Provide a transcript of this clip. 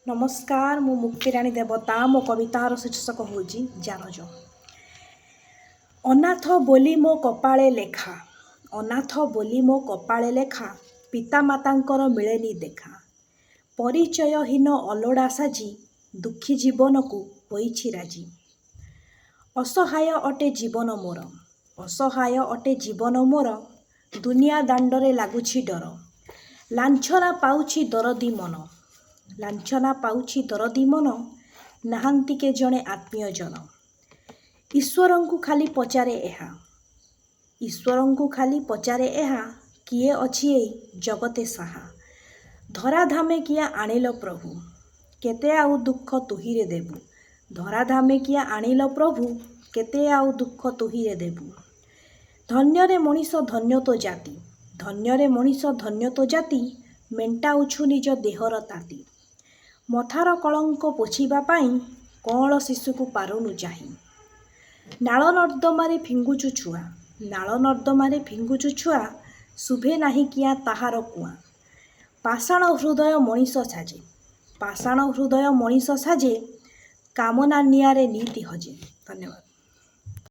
नमस्कार मु मुक्तिराणी देवता मो कवितार शीर्षक होची जानज। अनाथ बोली मो कपाळे लेखा, अनाथ बोली मो कपाळे लेखा, पितामातांकर मिलेनी देखा। परिचयहीन अलोड़ा साजी, दुखी जीवन को होईछि राजी। असहाय अटे जीवन मोर, असहाय अटे जीवन मोर, दुनिया दांडरे लागुछि डर। लांछना पाउछि दरदी मन, लांछना पाउछि दरदी मन, नाहांती के जणे आत्मीयजन। ईश्वरंकु खाली पचारे एहा, ईश्वरंकु खाली पचारे एहा, किए अछि एई जगते साहा। धराधामे किया आनिल प्रभु, केते आउ दुख तुहिरे देबु। धराधामे किया आनिल प्रभु, केते आउ दुख तुहिरे देबु। धन्यरे मनीष धन्य तो जाति, धन्यरे मनीष धन्य तो जाति, मेंटाउछु निज देहर ताती। मथार कलंक पोछिबा पाई, कଅଁଳ शिशुକୁ पारुनु चाही। नाଳ ନର୍ଦ୍ଦମାରେ ଫିଙ୍ଗୁଛୁ ଛୁଆ, ନାଳ ନର୍ଦ୍ଦମାରେ ଫିଙ୍ଗୁଛୁ ଛୁଆ, ଶୁଭେ ନାହିଁ କିଆଁ ତାହାର କୁଆଁ। ପାଷାଣ ହୃଦୟ ମଣିଷ ସାଜେ, ପାଷାଣ ହୃଦୟ ମଣିଷ ସାଜେ, କାମନା ନିଆରେ ନିତି ହଜେ। ଧନ୍ୟବାଦ।